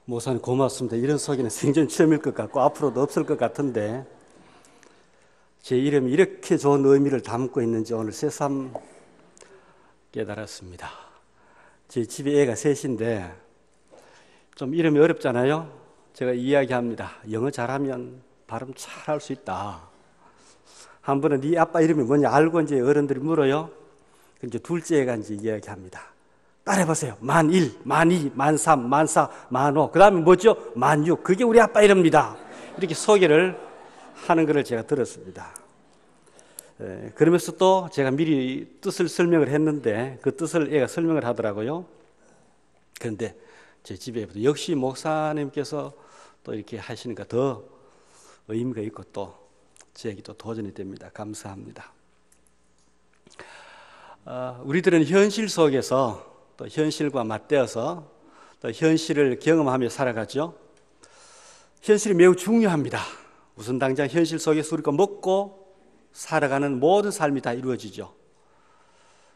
목사님 고맙습니다. 이런 소개는 생전 처음일 것 같고 앞으로도 없을 것 같은데 제 이름이 이렇게 좋은 의미를 담고 있는지 오늘 새삼 깨달았습니다. 제 집에 애가 셋인데 좀 이름이 어렵잖아요. 제가 이야기합니다. 영어 잘하면 발음 잘 할 수 있다. 한 번은 네 아빠 이름이 뭐냐 알고 이제 어른들이 물어요. 이제 둘째 애가 이제 이야기합니다. 따라해보세요. 11, 12, 13, 14, 15. 그 다음에 뭐죠? 16. 그게 우리 아빠 이름입니다. 이렇게 소개를 하는 것을 제가 들었습니다. 그러면서 또 제가 미리 뜻을 설명을 했는데 그 뜻을 애가 설명을 하더라고요. 그런데 제 집에 역시 목사님께서 또 이렇게 하시니까 더 의미가 있고 또 제게 또 도전이 됩니다. 감사합니다. 우리들은 현실 속에서 또 현실과 맞대어서 또 현실을 경험하며 살아가죠. 현실이 매우 중요합니다. 우선 당장 현실 속에서 우리가 먹고 살아가는 모든 삶이 다 이루어지죠.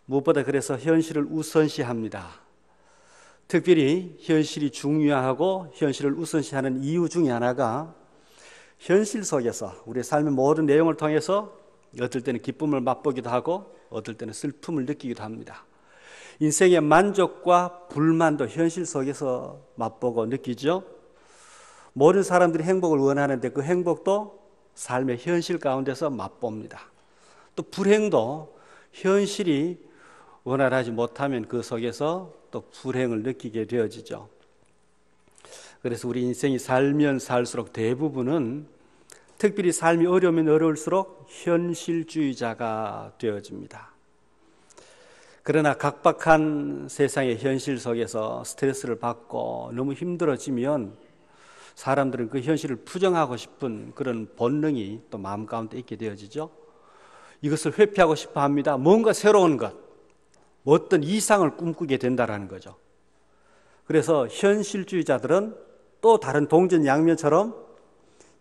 무엇보다 그래서 현실을 우선시합니다. 특별히 현실이 중요하고 현실을 우선시하는 이유 중에 하나가 현실 속에서 우리의 삶의 모든 내용을 통해서 어떨 때는 기쁨을 맛보기도 하고 어떨 때는 슬픔을 느끼기도 합니다. 인생의 만족과 불만도 현실 속에서 맛보고 느끼죠. 모든 사람들이 행복을 원하는데 그 행복도 삶의 현실 가운데서 맛봅니다. 또 불행도 현실이 원활하지 못하면 그 속에서 또 불행을 느끼게 되어지죠. 그래서 우리 인생이 살면 살수록 대부분은 특별히 삶이 어려우면 어려울수록 현실주의자가 되어집니다. 그러나 각박한 세상의 현실 속에서 스트레스를 받고 너무 힘들어지면 사람들은 그 현실을 부정하고 싶은 그런 본능이 또 마음 가운데 있게 되어지죠. 이것을 회피하고 싶어 합니다. 뭔가 새로운 것, 어떤 이상을 꿈꾸게 된다는 거죠. 그래서 현실주의자들은 또 다른 동전 양면처럼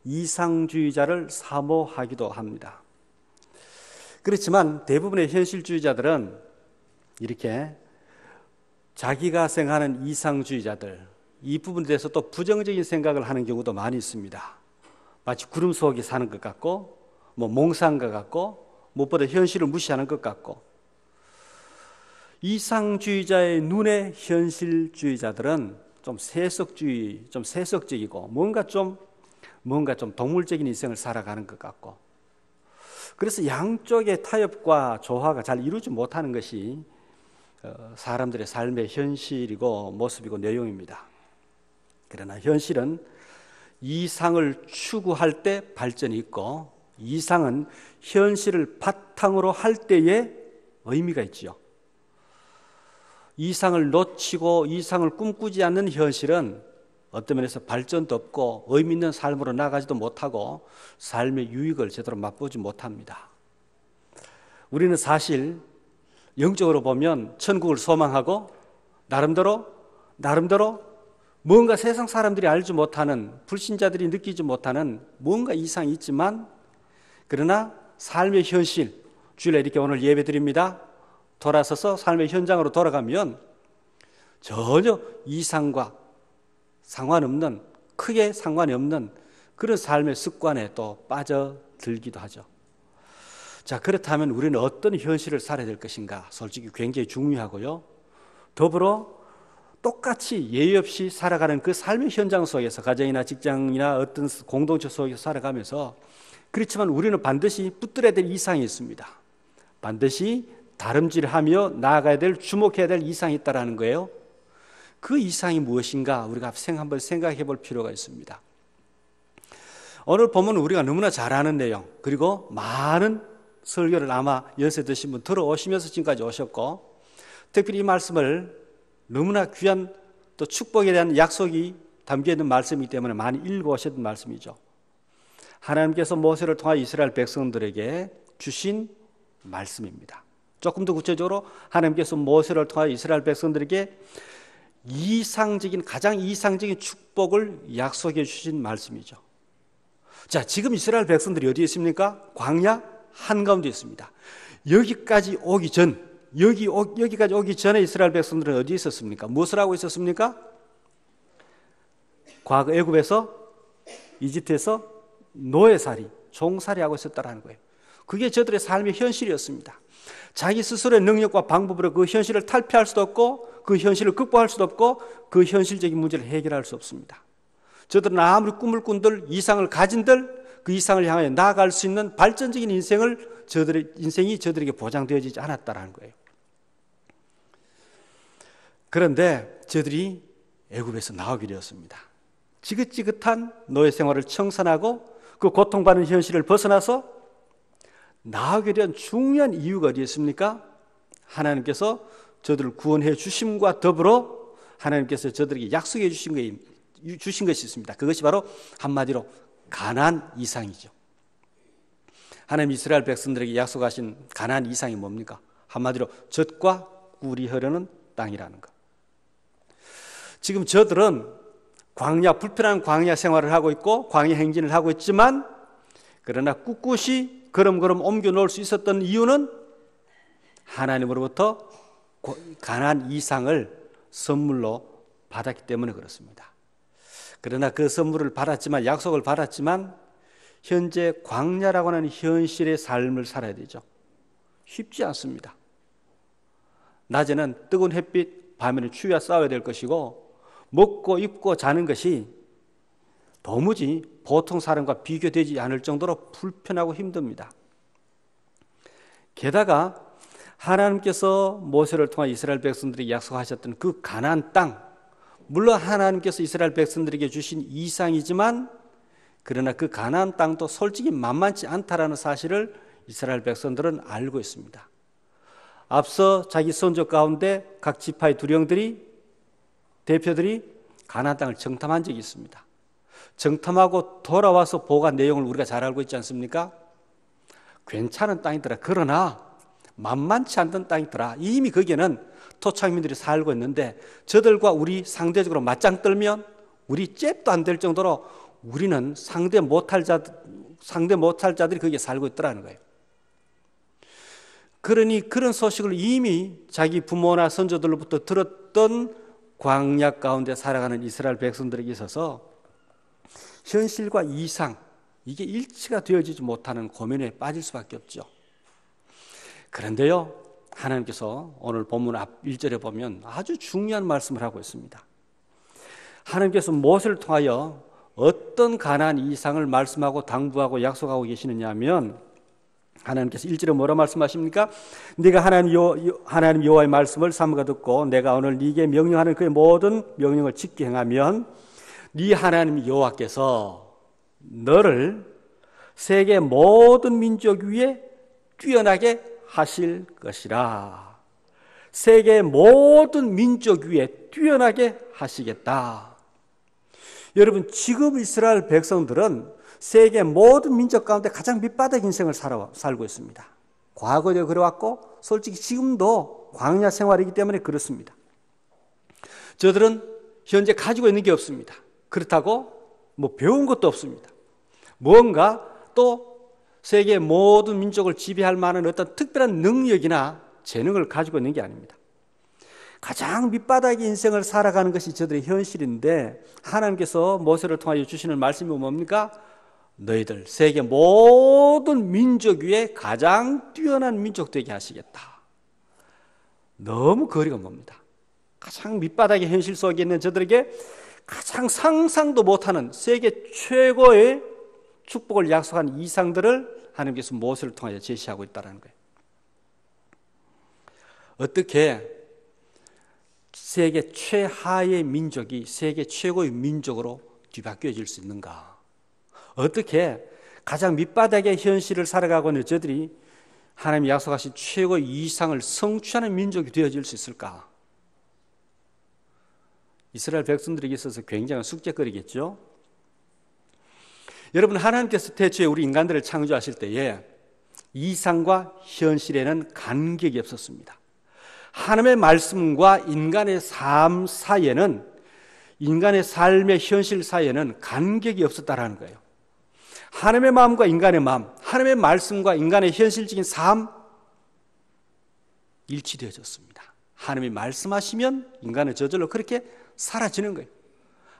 이상주의자를 사모하기도 합니다. 그렇지만 대부분의 현실주의자들은 이렇게 자기가 생각하는 이상주의자들, 이 부분에 대해서 또 부정적인 생각을 하는 경우도 많이 있습니다. 마치 구름 속에 사는 것 같고 몽상한 것 같고 무엇보다 현실을 무시하는 것 같고, 이상주의자의 눈에 현실주의자들은 좀 세속주의, 좀 세속적이고 뭔가 좀 동물적인 인생을 살아가는 것 같고, 그래서 양쪽의 타협과 조화가 잘 이루지 못하는 것이 사람들의 삶의 현실이고 모습이고 내용입니다. 그러나 현실은 이상을 추구할 때 발전이 있고 이상은 현실을 바탕으로 할 때에 의미가 있지요. 이상을 놓치고 이상을 꿈꾸지 않는 현실은 어떤 면에서 발전도 없고 의미 있는 삶으로 나가지도 못하고 삶의 유익을 제대로 맛보지 못합니다. 우리는 사실 영적으로 보면 천국을 소망하고 나름대로 뭔가 세상 사람들이 알지 못하는, 불신자들이 느끼지 못하는 뭔가 이상이 있지만, 그러나 삶의 현실, 주일에 이렇게 오늘 예배 드립니다. 돌아서서 삶의 현장으로 돌아가면 전혀 이상과 상관없는, 크게 상관이 없는 그런 삶의 습관에 또 빠져들기도 하죠. 자, 그렇다면 우리는 어떤 현실을 살아야 될 것인가? 솔직히 굉장히 중요하고요. 더불어 똑같이 예의 없이 살아가는 그 삶의 현장 속에서, 가정이나 직장이나 어떤 공동체 속에서 살아가면서, 그렇지만 우리는 반드시 붙들어야 될 이상이 있습니다. 반드시 다름질하며 나아가야 될, 주목해야 될 이상이 있다는 거예요. 그 이상이 무엇인가 우리가 한번 생각해 볼 필요가 있습니다. 오늘 보면 우리가 너무나 잘 아는 내용, 그리고 많은 설교를 아마 연세 드신 분 들어오시면서 지금까지 오셨고, 특별히 이 말씀을 너무나 귀한 또 축복에 대한 약속이 담겨있는 말씀이기 때문에 많이 읽어오셨던 말씀이죠. 하나님께서 모세를 통하여 이스라엘 백성들에게 주신 말씀입니다. 조금 더 구체적으로 하나님께서 모세를 통하여 이스라엘 백성들에게 가장 이상적인 축복을 약속해 주신 말씀이죠. 자, 지금 이스라엘 백성들이 어디에 있습니까? 광야 한가운데 있습니다. 여기까지 오기 전에 이스라엘 백성들은 어디에 있었습니까? 무엇을 하고 있었습니까? 과거 애굽에서, 이집트에서 노예살이, 종살이하고 있었다는 거예요. 그게 저들의 삶의 현실이었습니다. 자기 스스로의 능력과 방법으로 그 현실을 탈피할 수도 없고 그 현실을 극복할 수도 없고 그 현실적인 문제를 해결할 수 없습니다. 저들은 아무리 꿈을 꾼들, 이상을 가진들 그 이상을 향해 나아갈 수 있는 발전적인 인생이 저들에게 보장되어지지 않았다는 거예요. 그런데 저들이 애굽에서 나오게 되었습니다. 지긋지긋한 노예 생활을 청산하고 그 고통받는 현실을 벗어나서 나오게 된 중요한 이유가 어디 있습니까? 하나님께서 저들을 구원해 주심과 더불어 하나님께서 저들에게 약속해 주신 것이 있습니다. 그것이 바로 한마디로 가나안 이상이죠. 하나님 이스라엘 백성들에게 약속하신 가나안 이상이 뭡니까? 한마디로 젖과 꿀이 흐르는 땅이라는 것. 지금 저들은 불편한 광야 생활을 하고 있고 광야 행진을 하고 있지만 그러나 꿋꿋이 걸음걸음 옮겨 놓을 수 있었던 이유는 하나님으로부터 가나안 이상을 선물로 받았기 때문에 그렇습니다. 그러나 그 선물을 받았지만, 약속을 받았지만 현재 광야라고 하는 현실의 삶을 살아야 되죠. 쉽지 않습니다. 낮에는 뜨거운 햇빛, 밤에는 추위와 싸워야 될 것이고 먹고 입고 자는 것이 도무지 보통 사람과 비교되지 않을 정도로 불편하고 힘듭니다. 게다가 하나님께서 모세를 통해 이스라엘 백성들에게 약속하셨던 그 가나안 땅, 물론 하나님께서 이스라엘 백성들에게 주신 이상이지만 그러나 그 가나안 땅도 솔직히 만만치 않다라는 사실을 이스라엘 백성들은 알고 있습니다. 앞서 자기 선조 가운데 각 지파의 대표들이 가나안 땅을 정탐한 적이 있습니다. 정탐하고 돌아와서 보고한 내용을 우리가 잘 알고 있지 않습니까? 괜찮은 땅이더라. 그러나 만만치 않던 땅이더라. 이미 거기에는 토착민들이 살고 있는데 저들과 우리 상대적으로 맞짱 떨면 우리 잽도 안 될 정도로 우리는 상대 못할 자들이 거기에 살고 있더라는 거예요. 그러니 그런 소식을 이미 자기 부모나 선조들로부터 들었던 광야 가운데 살아가는 이스라엘 백성들에게 있어서 현실과 이상, 이게 일치가 되어지지 못하는 고민에 빠질 수밖에 없죠. 그런데요, 하나님께서 오늘 본문 앞 1절에 보면 아주 중요한 말씀을 하고 있습니다. 하나님께서 모세를 통하여 어떤 가나안 이상을 말씀하고 당부하고 약속하고 계시느냐 하면 하나님께서 1절에 뭐라 말씀하십니까? 네가 하나님 여호와의 말씀을 삼가 듣고 내가 오늘 네게 명령하는 그의 모든 명령을 지켜 행하면 네 하나님 여호와께서 너를 세계 모든 민족 위에 뛰어나게 하실 것이라. 세계 모든 민족 위에 뛰어나게 하시겠다. 여러분, 지금 이스라엘 백성들은 세계 모든 민족 가운데 가장 밑바닥 인생을 살고 있습니다. 과거에도 그래왔고 솔직히 지금도 광야 생활이기 때문에 그렇습니다. 저들은 현재 가지고 있는 게 없습니다. 그렇다고 배운 것도 없습니다. 뭔가 또 세계 모든 민족을 지배할 만한 어떤 특별한 능력이나 재능을 가지고 있는 게 아닙니다. 가장 밑바닥의 인생을 살아가는 것이 저들의 현실인데 하나님께서 모세를 통하여 주시는 말씀이 뭡니까? 너희들 세계 모든 민족 위에 가장 뛰어난 민족 되게 하시겠다. 너무 거리가 멉니다. 가장 밑바닥의 현실 속에 있는 저들에게 가장 상상도 못하는 세계 최고의 축복을 약속한 이상들을 하나님께서 모세를 통하여 제시하고 있다는 거예요. 어떻게 세계 최하의 민족이 세계 최고의 민족으로 뒤바뀌어질 수 있는가? 어떻게 가장 밑바닥의 현실을 살아가고 있는 저들이 하나님이 약속하신 최고의 이상을 성취하는 민족이 되어질 수 있을까? 이스라엘 백성들에게 있어서 굉장한 숙제거리겠죠. 여러분, 하나님께서 태초에 우리 인간들을 창조하실 때에 이상과 현실에는 간격이 없었습니다. 하나님의 말씀과 인간의 삶 사이에는, 인간의 삶의 현실 사이에는 간격이 없었다라는 거예요. 하나님의 마음과 인간의 마음, 하나님의 말씀과 인간의 현실적인 삶 일치되어졌습니다. 하나님이 말씀하시면 인간은 저절로 그렇게 사라지는 거예요.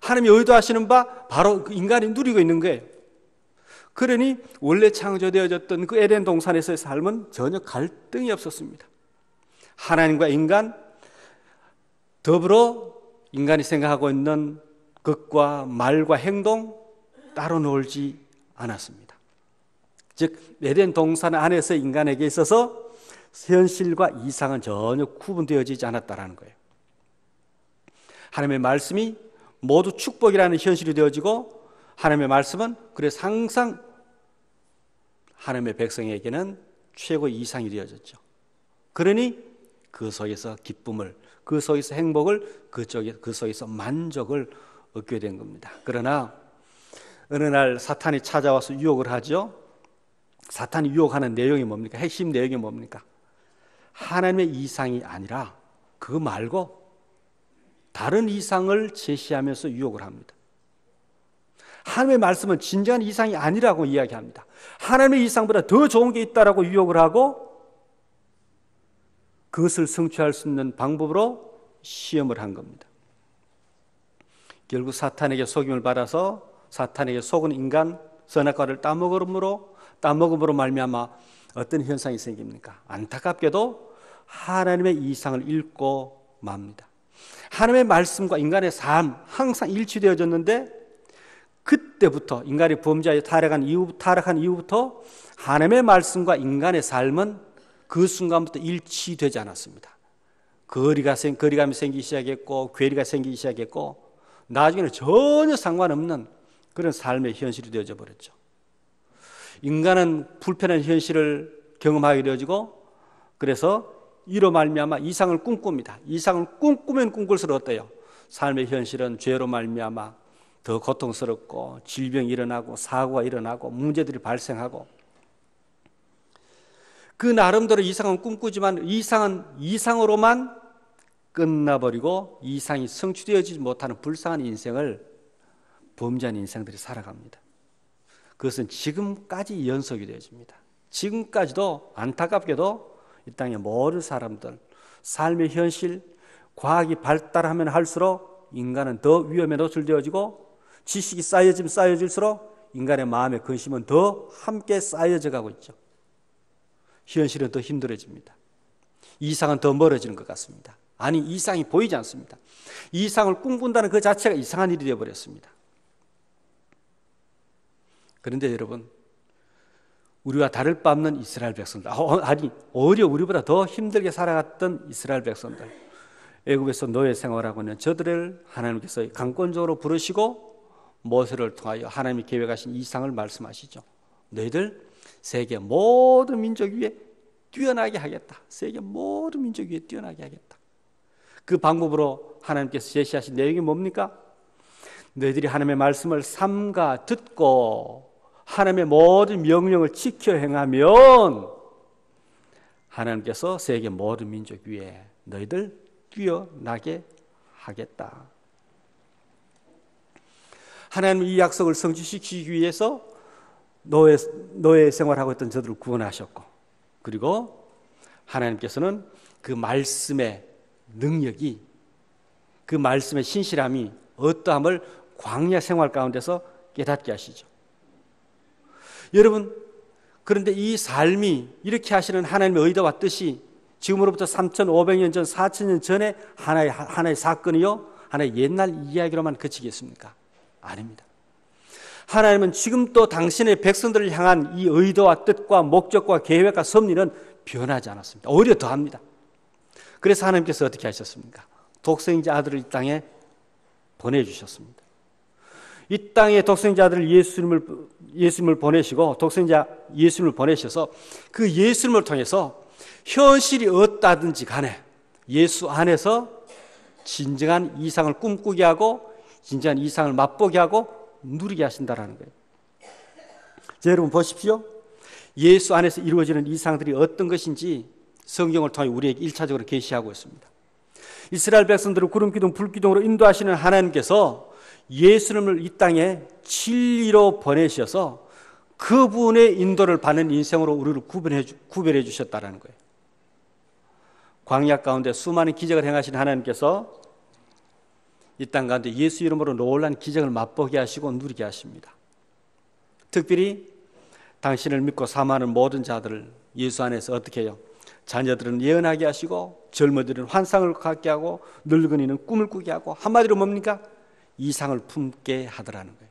하나님이 의도하시는 바 바로 그 인간이 누리고 있는 거예요. 그러니 원래 창조되어졌던 그 에덴 동산에서의 삶은 전혀 갈등이 없었습니다. 하나님과 인간, 더불어 인간이 생각하고 있는 것과 말과 행동 따로 놀지 않았습니다. 즉 에덴 동산 안에서 인간에게 있어서 현실과 이상은 전혀 구분되어지지 않았다는 거예요. 하나님의 말씀이 모두 축복이라는 현실이 되어지고 하나님의 말씀은 그래서 항상 하나님의 백성에게는 최고의 이상이 되어졌죠. 그러니 그 속에서 기쁨을, 그 속에서 행복을, 그 속에서 만족을 얻게 된 겁니다. 그러나 어느 날 사탄이 찾아와서 유혹을 하죠. 사탄이 유혹하는 내용이 뭡니까? 핵심 내용이 뭡니까? 하나님의 이상이 아니라 그거 말고 다른 이상을 제시하면서 유혹을 합니다. 하나님의 말씀은 진정한 이상이 아니라고 이야기합니다. 하나님의 이상보다 더 좋은 게 있다라고 유혹을 하고 그것을 성취할 수 있는 방법으로 시험을 한 겁니다. 결국 사탄에게 속임을 받아서 사탄에게 속은 인간 선악과를 따먹음으로 말미암아 어떤 현상이 생깁니까? 안타깝게도 하나님의 이상을 잃고 맙니다. 하나님의 말씀과 인간의 삶 항상 일치되어졌는데 그때부터 인간이 범죄하여 타락한 이후부터 하나님의 말씀과 인간의 삶은 그 순간부터 일치되지 않았습니다. 거리감이 생기기 시작했고 괴리가 생기기 시작했고 나중에는 전혀 상관없는 그런 삶의 현실이 되어져 버렸죠. 인간은 불편한 현실을 경험하게 되어지고 그래서 이로 말미암아 이상을 꿈꿉니다. 이상을 꿈꾸면 꿈꿀수록 어때요? 삶의 현실은 죄로 말미암아 더 고통스럽고 질병이 일어나고 사고가 일어나고 문제들이 발생하고 그 나름대로 이상은 꿈꾸지만 이상은 이상으로만 끝나버리고 이상이 성취되어지지 못하는 불쌍한 인생을 범죄한 인생들이 살아갑니다. 그것은 지금까지 연속이 되어집니다. 지금까지도 안타깝게도 이 땅의 모든 사람들 삶의 현실 과학이 발달하면 할수록 인간은 더 위험에 노출되어지고 지식이 쌓여질수록 인간의 마음의 근심은 더 함께 쌓여져 가고 있죠. 현실은 더 힘들어집니다. 이상은 더 멀어지는 것 같습니다. 아니 이상이 보이지 않습니다. 이상을 꿈꾼다는 그 자체가 이상한 일이 되어버렸습니다. 그런데 여러분 우리와 다를 바 없는 이스라엘 백성들 오히려 우리보다 더 힘들게 살아갔던 이스라엘 백성들 애굽에서 노예 생활하고 있는 저들을 하나님께서 강권적으로 부르시고 모세를 통하여 하나님이 계획하신 이상을 말씀하시죠. 너희들 세계 모든 민족 위에 뛰어나게 하겠다. 세계 모든 민족 위에 뛰어나게 하겠다. 그 방법으로 하나님께서 제시하신 내용이 뭡니까? 너희들이 하나님의 말씀을 삼가 듣고 하나님의 모든 명령을 지켜 행하면 하나님께서 세계 모든 민족 위에 너희들 뛰어나게 하겠다. 하나님은 이 약속을 성취시키기 위해서 노예 생활하고 있던 저들을 구원하셨고 그리고 하나님께서는 그 말씀의 능력이 그 말씀의 신실함이 어떠함을 광야 생활 가운데서 깨닫게 하시죠. 여러분 그런데 이 삶이 이렇게 하시는 하나님의 의도와 뜻이 지금으로부터 3,500년 전 4,000년 전에 하나의 사건이요 하나의 옛날 이야기로만 그치겠습니까? 아닙니다. 하나님은 지금도 당신의 백성들을 향한 이 의도와 뜻과 목적과 계획과 섭리는 변하지 않았습니다. 오히려 더합니다. 그래서 하나님께서 어떻게 하셨습니까? 독생자 아들을 이 땅에 보내주셨습니다. 이 땅에 독생자 아들 예수님을 보내시고 독생자 예수님을 보내셔서 그 예수님을 통해서 현실이 어떠하든지 간에 예수 안에서 진정한 이상을 꿈꾸게 하고 진정한 이상을 맛보게 하고 누리게 하신다라는 거예요. 자, 여러분 보십시오. 예수 안에서 이루어지는 이상들이 어떤 것인지 성경을 통해 우리에게 1차적으로 계시하고 있습니다. 이스라엘 백성들을 구름기둥 불기둥으로 인도하시는 하나님께서 예수님을 이 땅에 진리로 보내셔서 그분의 인도를 받는 인생으로 우리를 구별해 주셨다는 거예요. 광야 가운데 수많은 기적을 행하신 하나님께서 이 땅 가운데 예수 이름으로 놀라운 기적을 맛보게 하시고 누리게 하십니다. 특별히 당신을 믿고 사모하는 모든 자들을 예수 안에서 어떻게 해요? 자녀들은 예언하게 하시고 젊은이들은 환상을 갖게 하고 늙은이는 꿈을 꾸게 하고 한마디로 뭡니까? 이상을 품게 하더라는 거예요.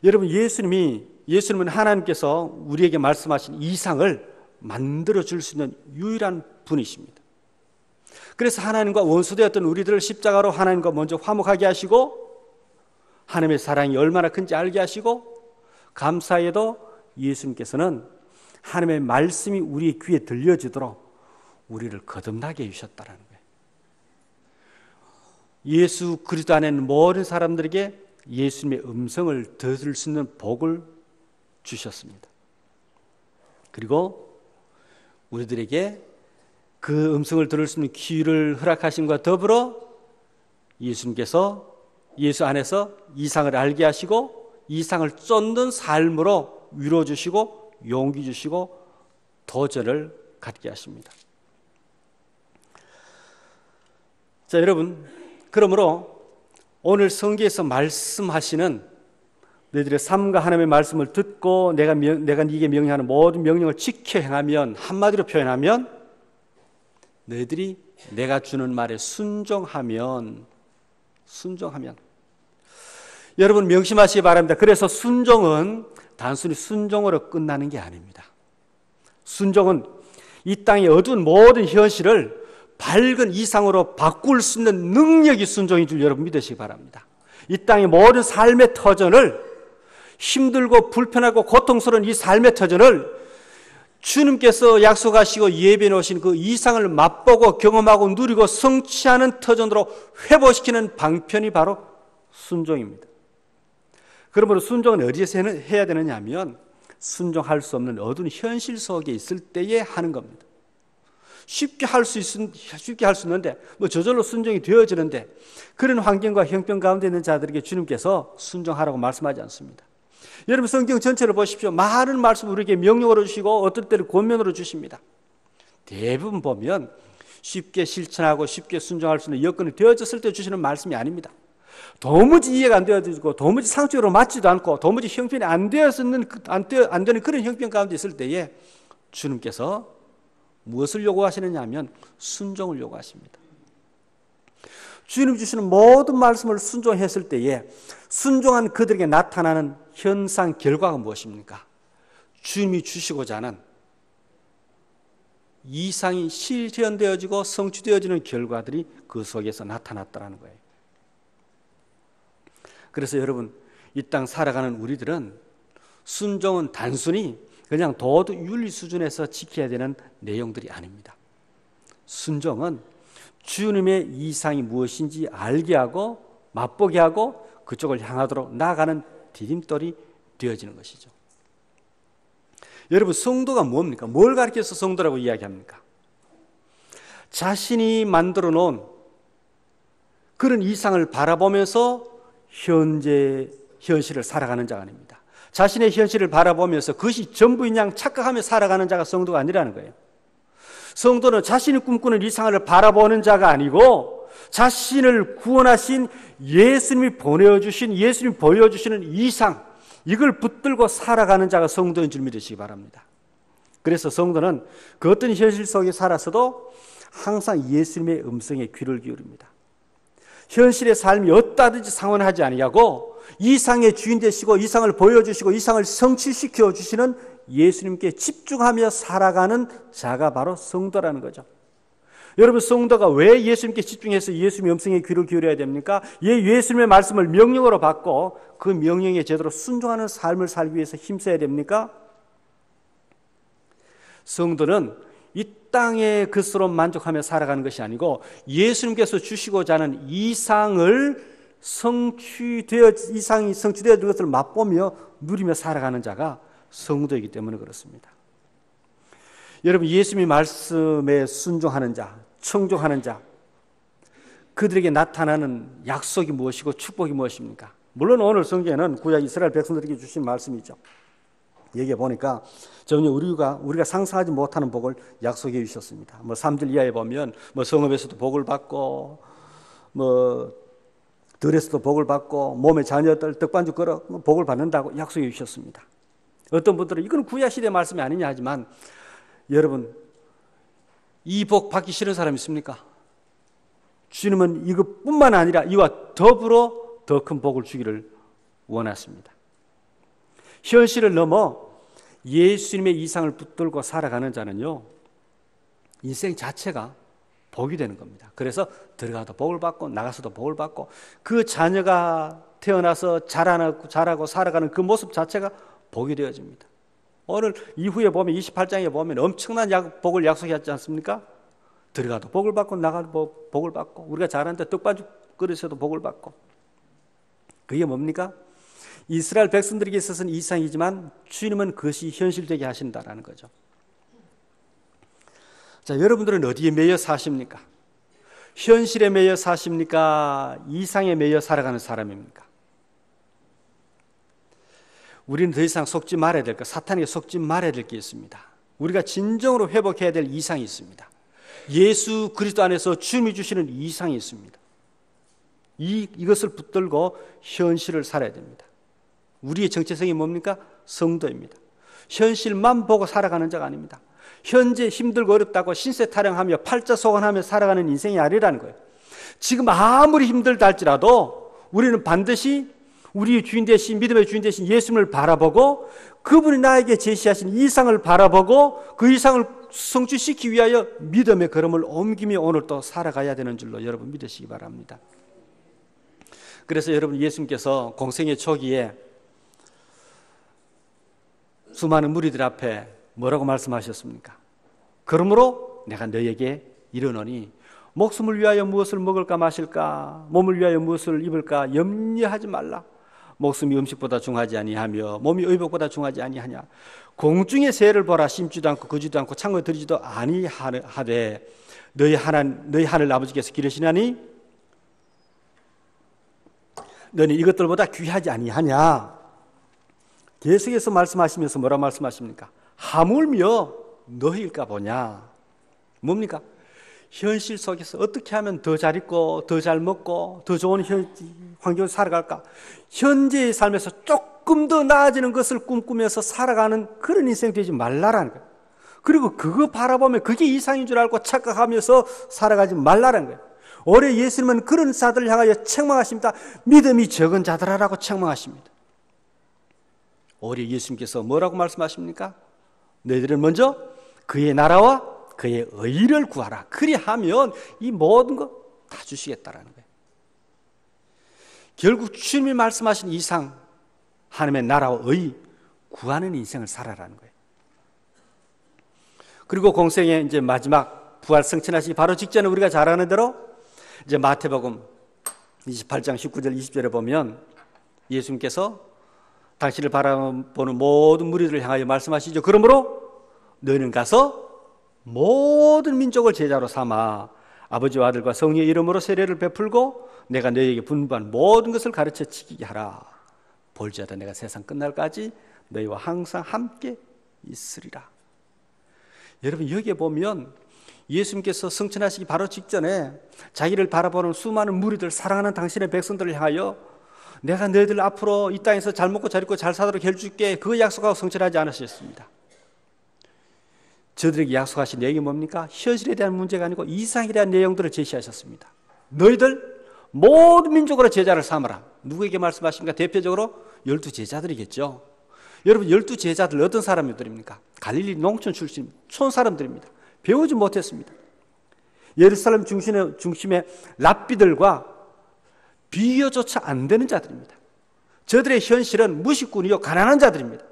여러분, 예수님은 하나님께서 우리에게 말씀하신 이상을 만들어 줄 수 있는 유일한 분이십니다. 그래서 하나님과 원수되었던 우리들을 십자가로 하나님과 먼저 화목하게 하시고 하나님의 사랑이 얼마나 큰지 알게 하시고 감사에도 예수님께서는 하나님의 말씀이 우리의 귀에 들려지도록 우리를 거듭나게 해주셨다는 거예요. 예수 그리스도 안에 있는 모든 사람들에게 예수님의 음성을 들을 수 있는 복을 주셨습니다. 그리고 우리들에게 그 음성을 들을 수 있는 귀를 허락하심과 더불어 예수님께서 예수 안에서 이상을 알게 하시고 이상을 쫓는 삶으로 위로 주시고 용기 주시고 도전을 갖게 하십니다. 자, 여러분, 그러므로 오늘 성경에서 말씀하시는 너희들의 삶과 하나님의 말씀을 듣고 내가 네게 명령하는 모든 명령을 지켜 행하면, 한마디로 표현하면 너희들이 내가 주는 말에 순종하면 여러분 명심하시기 바랍니다. 그래서 순종은 단순히 순종으로 끝나는 게 아닙니다. 순종은 이 땅의 어두운 모든 현실을 밝은 이상으로 바꿀 수 있는 능력이 순종인 줄 여러분 믿으시기 바랍니다. 이 땅의 모든 삶의 터전을, 힘들고 불편하고 고통스러운 이 삶의 터전을 주님께서 약속하시고 예배해 놓으신 그 이상을 맛보고 경험하고 누리고 성취하는 터전으로 회복시키는 방편이 바로 순종입니다. 그러므로 순종은 어디에서 해야 되느냐 하면 순종할 수 없는 어두운 현실 속에 있을 때에 하는 겁니다. 쉽게 할 수 있는데 저절로 순종이 되어지는데 그런 환경과 형편 가운데 있는 자들에게 주님께서 순종하라고 말씀하지 않습니다. 여러분 성경 전체를 보십시오. 많은 말씀 우리에게 명령으로 주시고 어떨 때는 권면으로 주십니다. 대부분 보면 쉽게 실천하고 쉽게 순종할 수 있는 여건이 되어졌을 때 주시는 말씀이 아닙니다. 도무지 이해가 안 되어지고 도무지 상식으로 맞지도 않고 도무지 형편이 안 되는 그런 형편 가운데 있을 때에 주님께서 무엇을 요구하시느냐 하면 순종을 요구하십니다. 주님 주시는 모든 말씀을 순종했을 때에 순종한 그들에게 나타나는 현상 결과가 무엇입니까? 주님이 주시고자 하는 이상이 실현되어지고 성취되어지는 결과들이 그 속에서 나타났다는 거예요. 그래서 여러분 이 땅 살아가는 우리들은 순종은 단순히 그냥 도덕 윤리 수준에서 지켜야 되는 내용들이 아닙니다. 순종은 주님의 이상이 무엇인지 알게 하고 맛보게 하고 그쪽을 향하도록 나아가는 디딤돌이 되어지는 것이죠. 여러분 성도가 뭡니까? 뭘 가르쳐서 성도라고 이야기합니까? 자신이 만들어 놓은 그런 이상을 바라보면서 현실을 살아가는 자가 아닙니다. 자신의 현실을 바라보면서 그것이 전부인 양 착각하며 살아가는 자가 성도가 아니라는 거예요. 성도는 자신이 꿈꾸는 이상을 바라보는 자가 아니고 자신을 구원하신 예수님이 보내주신, 예수님이 보여주시는 이상, 이걸 붙들고 살아가는 자가 성도인 줄 믿으시기 바랍니다. 그래서 성도는 그 어떤 현실 속에 살아서도 항상 예수님의 음성에 귀를 기울입니다. 현실의 삶이 어떠하든지 상관하지 아니하고 이상의 주인 되시고 이상을 보여주시고 이상을 성취시켜 주시는 예수님께 집중하며 살아가는 자가 바로 성도라는 거죠. 여러분 성도가 왜 예수님께 집중해서 예수님의 음성에 귀를 기울여야 됩니까? 예수님의 말씀을 명령으로 받고 그 명령에 제대로 순종하는 삶을 살기 위해서 힘써야 됩니까? 성도는 이 땅의 것으로 만족하며 살아가는 것이 아니고 예수님께서 주시고자 하는 이상이 성취되어진 것을 맛보며 누리며 살아가는 자가 성도이기 때문에 그렇습니다. 여러분 예수님의 말씀에 순종하는 자, 청종하는 자, 그들에게 나타나는 약속이 무엇이고 축복이 무엇입니까? 물론 오늘 성경에는 구약 이스라엘 백성들에게 주신 말씀이죠. 여기에 보니까 전혀 우리가 상상하지 못하는 복을 약속해 주셨습니다. 3절 이하에 보면 성읍에서도 복을 받고 들에서도 복을 받고 몸에 자녀들 떡반죽 걸어 복을 받는다고 약속해 주셨습니다. 어떤 분들은 이건 구약 시대 말씀이 아니냐 하지만 여러분, 이 복 받기 싫은 사람 있습니까? 주님은 이것뿐만 아니라 이와 더불어 더 큰 복을 주기를 원하십니다. 현실을 넘어 예수님의 이상을 붙들고 살아가는 자는요, 인생 자체가 복이 되는 겁니다. 그래서 들어가도 복을 받고 나가서도 복을 받고 그 자녀가 태어나서 자라고 살아가는 그 모습 자체가 복이 되어집니다. 오늘 이후에 보면 28장에 보면 엄청난 복을 약속했지 않습니까? 들어가도 복을 받고 나가도 복을 받고 우리가 잘하는데 떡반죽 그릇에도 복을 받고. 그게 뭡니까? 이스라엘 백성들에게 있어서는 이상이지만 주님은 그것이 현실되게 하신다라는 거죠. 자, 여러분들은 어디에 매여 사십니까? 현실에 매여 사십니까? 이상에 매여 살아가는 사람입니까? 우리는 더 이상 속지 말아야 될 것, 사탄에게 속지 말아야 될 게 있습니다. 우리가 진정으로 회복해야 될 이상이 있습니다. 예수 그리스도 안에서 주님이 주시는 이상이 있습니다. 이것을 붙들고 현실을 살아야 됩니다. 우리의 정체성이 뭡니까? 성도입니다. 현실만 보고 살아가는 자가 아닙니다. 현재 힘들고 어렵다고 신세 타령하며 팔자소원하며 살아가는 인생이 아니라는 거예요. 지금 아무리 힘들다 할지라도 우리는 반드시 우리의 주인 되신, 믿음의 주인 되신 예수님을 바라보고 그분이 나에게 제시하신 이상을 바라보고 그 이상을 성취시키기 위하여 믿음의 걸음을 옮기며 오늘 또 살아가야 되는 줄로 여러분 믿으시기 바랍니다. 그래서 여러분, 예수님께서 공생의 초기에 수많은 무리들 앞에 뭐라고 말씀하셨습니까? 그러므로 내가 너에게 이르노니 목숨을 위하여 무엇을 먹을까 마실까, 몸을 위하여 무엇을 입을까 염려하지 말라. 목숨이 음식보다 중하지 아니하며 몸이 의복보다 중하지 아니하냐. 공중의 새를 보라. 심지도 않고 거지도 않고 창고에 들이지도 아니하되 너희 하늘 아버지께서 기르시나니 너는 이것들보다 귀하지 아니하냐. 계속해서 말씀하시면서 뭐라 말씀하십니까? 하물며 너희일까 보냐. 뭡니까? 현실 속에서 어떻게 하면 더 잘 입고 더 잘 먹고 더 좋은 환경에서 살아갈까? 현재의 삶에서 조금 더 나아지는 것을 꿈꾸면서 살아가는 그런 인생 되지 말라라는 거예요. 그리고 그거 바라보면 그게 이상인 줄 알고 착각하면서 살아가지 말라라는 거예요. 올해 예수님은 그런 자들을 향하여 책망하십니다. 믿음이 적은 자들아라고 책망하십니다. 올해 예수님께서 뭐라고 말씀하십니까? 너희들은 먼저 그의 나라와 그의 의를 구하라. 그리하면 이 모든 것 다 주시겠다라는 거예요. 결국 주님이 말씀하신 이상, 하나님의 나라와 의 구하는 인생을 살아라는 거예요. 그리고 공생의 이제 마지막 부활 승천하시기 바로 직전에 우리가 잘 아는 대로 이제 마태복음 28장 19절 20절에 보면 예수님께서 당신을 바라보는 모든 무리들을 향하여 말씀하시죠. 그러므로 너희는 가서 모든 민족을 제자로 삼아 아버지와 아들과 성령의 이름으로 세례를 베풀고 내가 너희에게 분부한 모든 것을 가르쳐 지키게 하라. 볼지어다 내가 세상 끝날까지 너희와 항상 함께 있으리라. 여러분, 여기에 보면 예수님께서 승천하시기 바로 직전에 자기를 바라보는 수많은 무리들, 사랑하는 당신의 백성들을 향하여 내가 너희들 앞으로 이 땅에서 잘 먹고 잘 입고 잘 살도록 해줄게, 그 약속하고 승천하지 않으셨습니다. 저들에게 약속하신 내용이 뭡니까? 현실에 대한 문제가 아니고 이상에 대한 내용들을 제시하셨습니다. 너희들 모든 민족으로 제자를 삼아라. 누구에게 말씀하십니까? 대표적으로 12제자들이겠죠. 여러분, 12제자들 어떤 사람들입니까? 갈릴리 농촌 출신 촌사람들입니다. 배우지 못했습니다. 예루살렘 중심의 랍비들과 비교조차 안 되는 자들입니다. 저들의 현실은 무식꾼이요 가난한 자들입니다.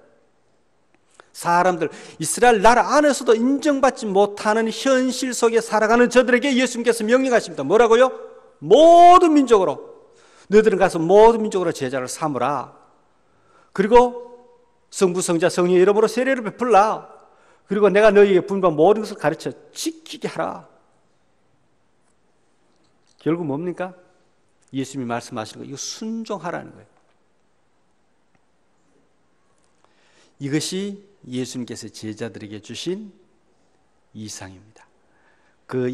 사람들, 이스라엘 나라 안에서도 인정받지 못하는 현실 속에 살아가는 저들에게 예수님께서 명령하십니다. 뭐라고요? 모든 민족으로, 너희들은 가서 모든 민족으로 제자를 삼으라. 그리고 성부, 성자, 성령의 이름으로 세례를 베풀라. 그리고 내가 너희에게 분부한 모든 것을 가르쳐 지키게 하라. 결국 뭡니까? 예수님이 말씀하시는 거, 이거 순종하라는 거예요. 이것이 예수님께서 제자들에게 주신 이상입니다. 그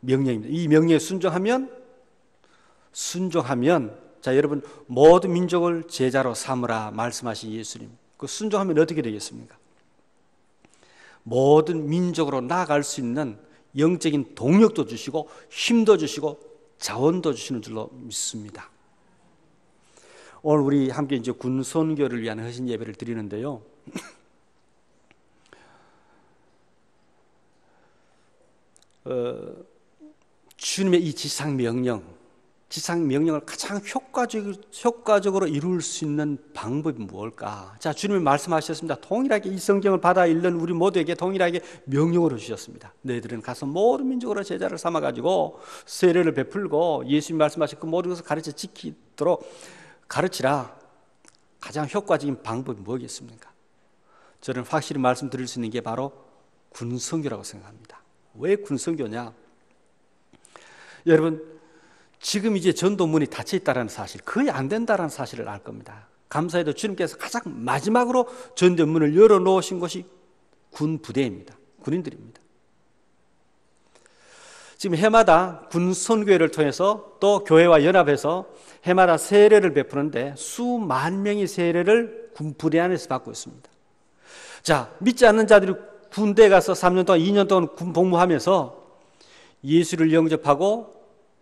명령입니다. 이 명령에 순종하면 순종하면, 자 여러분, 모든 민족을 제자로 삼으라 말씀하신 예수님, 그 순종하면 어떻게 되겠습니까? 모든 민족으로 나아갈 수 있는 영적인 동력도 주시고 힘도 주시고 자원도 주시는 줄로 믿습니다. 오늘 우리 함께 이제 군선교를 위한 헌신 예배를 드리는데요. 주님의 이 지상 명령을 가장 효과적으로 이룰 수 있는 방법이 무엇일까? 자, 주님이 말씀하셨습니다. 동일하게 이 성경을 받아 읽는 우리 모두에게 동일하게 명령을 주셨습니다. 너희들은 가서 모든 민족으로 제자를 삼아가지고 세례를 베풀고 예수님 말씀하신 그 모든 것을 가르쳐 지키도록 가르치라. 가장 효과적인 방법이 뭐겠습니까? 저는 확실히 말씀드릴 수 있는 게 바로 군선교라고 생각합니다. 왜 군선교냐? 여러분, 지금 이제 전도문이 닫혀 있다는 사실, 거의 안 된다는 사실을 알 겁니다. 감사해도 주님께서 가장 마지막으로 전도문을 열어놓으신 것이 군 부대입니다. 군인들입니다. 지금 해마다 군 선교회를 통해서 또 교회와 연합해서 해마다 세례를 베푸는데 수만 명의 세례를 군 부대 안에서 받고 있습니다. 자, 믿지 않는 자들이 군대에 가서 3년 동안 2년 동안 군 복무하면서 예수를 영접하고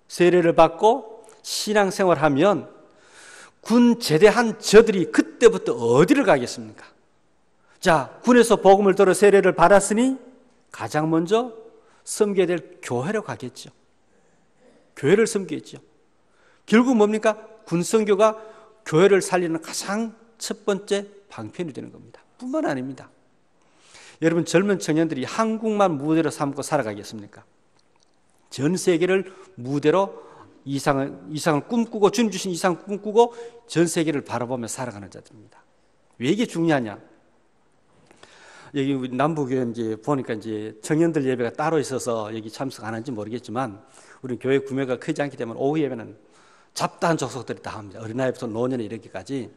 세례를 받고 신앙생활하면 군 제대한 저들이 그때부터 어디를 가겠습니까? 자, 군에서 복음을 들어 세례를 받았으니 가장 먼저 섬겨야 될 교회로 가겠죠. 교회를 섬기겠죠. 결국 뭡니까? 군선교가 교회를 살리는 가장 첫 번째 방편이 되는 겁니다. 뿐만 아닙니다. 여러분, 젊은 청년들이 한국만 무대로 삼고 살아가겠습니까? 전 세계를 무대로 이상을 꿈꾸고 주님 주신 이상을 꿈꾸고 전 세계를 바라보며 살아가는 자들입니다. 왜 이게 중요하냐? 여기 우리 남부교회 이제 보니까 이제 청년들 예배가 따로 있어서 여기 참석 안 하는지 모르겠지만 우리 교회 규모가 크지 않기 때문에 오후 예배는 잡다한 족속들이 다 합니다. 어린아이부터 노년에 이르기까지.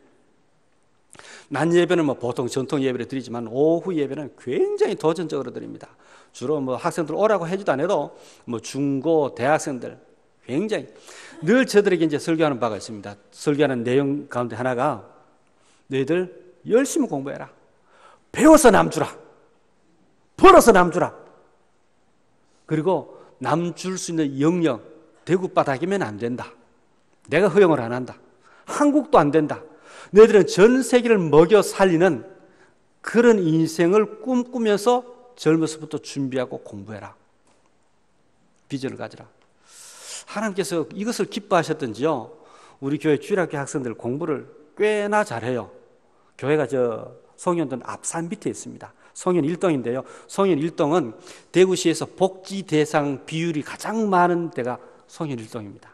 낮 예배는 뭐 보통 전통 예배를 드리지만 오후 예배는 굉장히 도전적으로 드립니다. 주로 뭐 학생들 오라고 해주도 안 해도 뭐 중고 대학생들 굉장히 늘 저들에게 이제 설교하는 바가 있습니다. 설교하는 내용 가운데 하나가 너희들 열심히 공부해라. 배워서 남 주라. 벌어서 남 주라. 그리고 남 줄 수 있는 영역 대구바닥이면 안 된다. 내가 허용을 안 한다. 한국도 안 된다. 너희들은 전 세계를 먹여 살리는 그런 인생을 꿈꾸면서 젊어서부터 준비하고 공부해라. 비전을 가지라. 하나님께서 이것을 기뻐하셨던지요. 우리 교회 주일학교 학생들 공부를 꽤나 잘해요. 교회가 송년동 앞산 밑에 있습니다. 송년 1동인데요. 송년 1동은 대구시에서 복지 대상 비율이 가장 많은 데가 송년 1동입니다.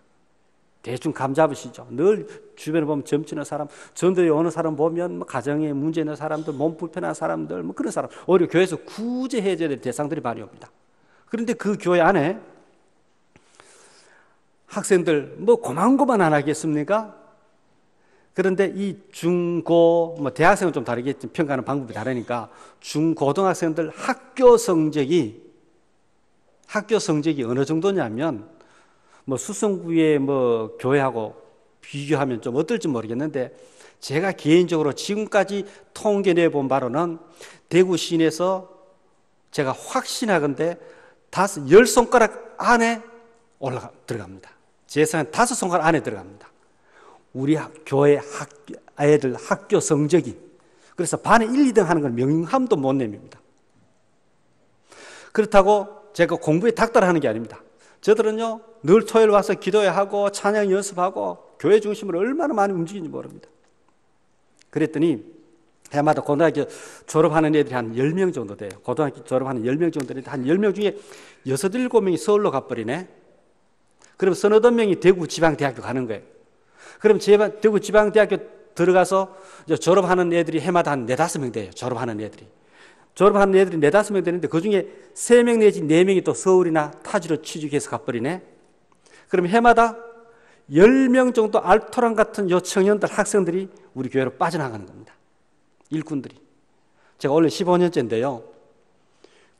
대충 감 잡으시죠. 늘 주변에 보면 점치는 사람, 전도에 오는 사람 보면 뭐 가정에 문제 있는 사람들, 몸 불편한 사람들, 뭐 그런 사람, 오히려 교회에서 구제해줘야 될 대상들이 많이 옵니다. 그런데 그 교회 안에 학생들 뭐 고만고만 안 하겠습니까? 그런데 이 중고, 뭐 대학생은 좀 다르겠지만 평가하는 방법이 다르니까 중고등학생들 학교 성적이 어느 정도냐면 뭐 수성구의 뭐 교회하고 비교하면 좀 어떨지 모르겠는데 제가 개인적으로 지금까지 통계내 본 바로는 대구 시내에서 제가 확신하건대 10손가락 안에 들어갑니다. 제 예상은 5손가락 안에 들어갑니다. 우리 교회 아이들 학교 성적이. 그래서 반에 1, 2등 하는 건 명함도 못 내밉니다. 그렇다고 제가 공부에 닥달하는 게 아닙니다. 저들은요 늘 토요일 와서 기도회 하고 찬양 연습하고 교회 중심으로 얼마나 많이 움직이는지 모릅니다. 그랬더니 해마다 고등학교 졸업하는 애들이 한 10명 정도 돼요. 고등학교 졸업하는 10명 정도 되는데 한 10명 중에 6, 7명이 서울로 가버리네. 그럼 서너 명이 대구 지방대학교 가는 거예요. 그럼 대구 지방대학교 들어가서 졸업하는 애들이 해마다 한 4, 5명 돼요. 졸업하는 애들이 4, 5명 되는데 그 중에 3명 내지 4명이 또 서울이나 타지로 취직해서 가버리네. 그럼 해마다 10명 정도 알토란 같은 요 청년들, 학생들이 우리 교회로 빠져나가는 겁니다. 일꾼들이. 제가 원래 15년째인데요.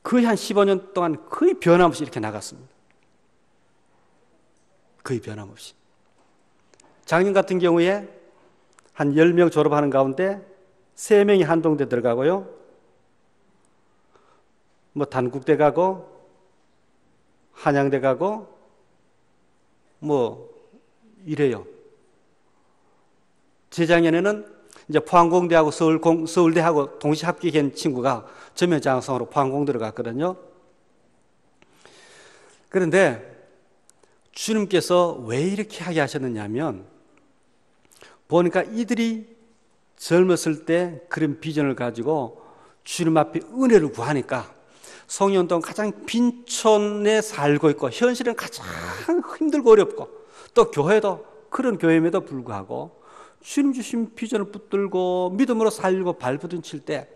거의 한 15년 동안 거의 변함없이 이렇게 나갔습니다. 거의 변함없이. 작년 같은 경우에 한 10명 졸업하는 가운데 3명이 한동대 들어가고요. 뭐 단국대 가고 한양대 가고 뭐 이래요. 재작년에는 이제 포항공대하고 서울대하고 동시 합격한 친구가 전면장성으로 포항공 들어갔거든요. 그런데 주님께서 왜 이렇게 하게 하셨느냐 하면 보니까 이들이 젊었을 때 그런 비전을 가지고 주님 앞에 은혜를 구하니까 성년 동안 가장 빈촌에 살고 있고 현실은 가장 힘들고 어렵고 또 교회도 그런 교회임에도 불구하고 주님 주신 비전을 붙들고 믿음으로 살고 발부둥칠 때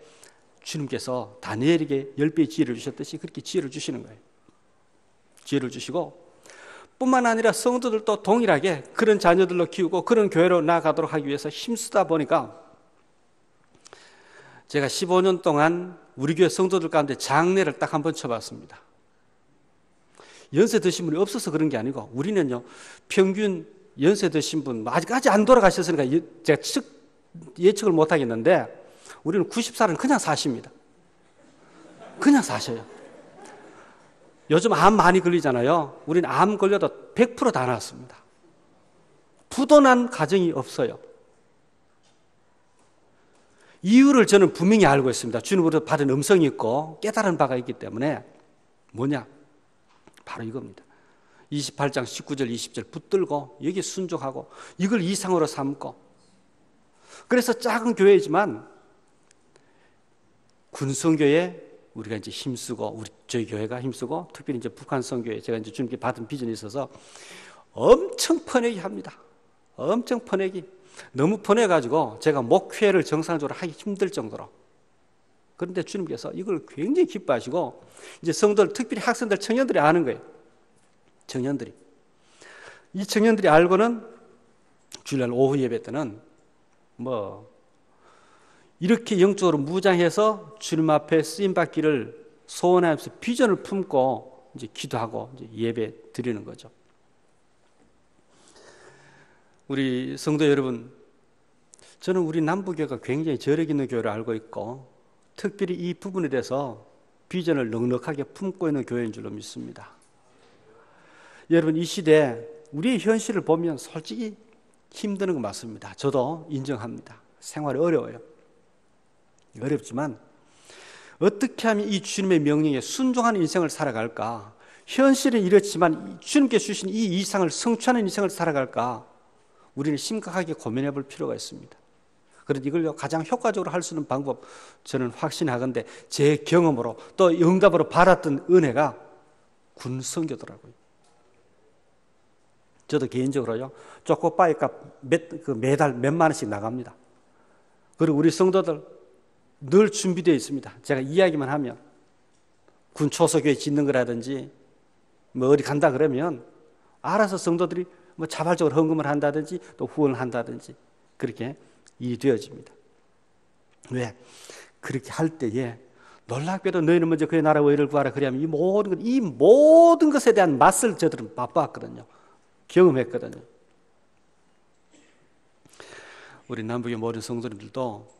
주님께서 다니엘에게 10배의 지혜를 주셨듯이 그렇게 지혜를 주시는 거예요. 지혜를 주시고 뿐만 아니라 성도들도 동일하게 그런 자녀들로 키우고 그런 교회로 나아가도록 하기 위해서 힘쓰다 보니까 제가 15년 동안 우리 교회 성도들 가운데 장례를 딱 한 번 쳐봤습니다. 연세 드신 분이 없어서 그런 게 아니고 우리는요 평균 연세 드신 분 아직까지 안 돌아가셨으니까 제가 예측을 못 하겠는데 우리는 90살은 그냥 사십니다. 그냥 사셔요. 요즘 암 많이 걸리잖아요. 우리는 암 걸려도 100% 다 나았습니다. 부도난 가정이 없어요. 이유를 저는 분명히 알고 있습니다. 주님으로부터 받은 음성이 있고 깨달은 바가 있기 때문에 뭐냐? 바로 이겁니다. 28장 19절 20절 붙들고 여기 순종하고 이걸 이상으로 삼고 그래서 작은 교회이지만 군성교회 우리가 이제 힘쓰고 저희 교회가 힘쓰고 특별히 이제 북한 선교회 제가 이제 주님께 받은 비전이 있어서 엄청 퍼내기 합니다. 엄청 퍼내기. 너무 퍼내가지고 제가 목회를 정상적으로 하기 힘들 정도로. 그런데 주님께서 이걸 굉장히 기뻐하시고 이제 성도들 특별히 학생들 청년들이 아는 거예요. 청년들이. 이 청년들이 알고는 주일날 오후 예배 때는 뭐 이렇게 영적으로 무장해서 주님 앞에 쓰임받기를 소원하면서 비전을 품고 이제 기도하고 이제 예배 드리는 거죠. 우리 성도 여러분, 저는 우리 남부교회가 굉장히 저력 있는 교회를 알고 있고 특별히 이 부분에 대해서 비전을 넉넉하게 품고 있는 교회인 줄로 믿습니다. 여러분 이 시대에 우리의 현실을 보면 솔직히 힘드는 거 맞습니다. 저도 인정합니다. 생활이 어려워요. 어렵지만 어떻게 하면 이 주님의 명령에 순종하는 인생을 살아갈까? 현실은 이렇지만 주님께 주신 이 이상을 성취하는 인생을 살아갈까? 우리는 심각하게 고민해 볼 필요가 있습니다. 그래서 이걸 가장 효과적으로 할 수 있는 방법 저는 확신하건대 제 경험으로 또 응답으로 받았던 은혜가 군선교더라고요. 저도 개인적으로요 쪼꼬바이값 매달 몇만 원씩 나갑니다. 그리고 우리 성도들 늘 준비되어 있습니다. 제가 이야기만 하면 군 초소교회 짓는 거라든지 뭐 어디 간다 그러면 알아서 성도들이 뭐 자발적으로 헌금을 한다든지 또 후원을 한다든지 그렇게 일이 되어집니다. 왜? 그렇게 할 때에 놀랍게도 너희는 먼저 그의 나라와 의를 구하라 그리하면 이 모든 것에 대한 맛을 저들은 맛봤거든요. 경험했거든요. 우리 남북의 모든 성도님들도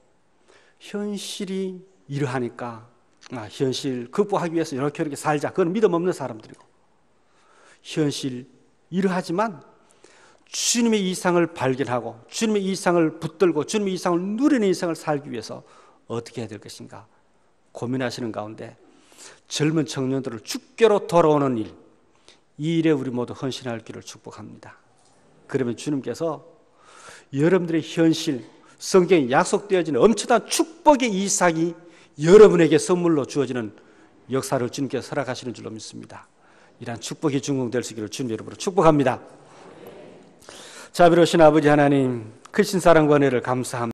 현실이 이러하니까 현실 극복하기 위해서 이렇게 살자. 그건 믿음 없는 사람들이고 현실 이러하지만 주님의 이상을 발견하고 주님의 이상을 붙들고 주님의 이상을 누리는 인생을 살기 위해서 어떻게 해야 될 것인가 고민하시는 가운데 젊은 청년들을 주께로 돌아오는 일, 이 일에 우리 모두 헌신할 길을 축복합니다. 그러면 주님께서 여러분들의 현실, 성경에 약속되어지는 엄청난 축복의 이삭이 여러분에게 선물로 주어지는 역사를 주님께서 허락하시는 줄로 믿습니다. 이러한 축복이 준공될 수 있기를 주님 이름으로 축복합니다. 자비로우신 아버지 하나님, 크신 사랑과 은혜를 감사합니다.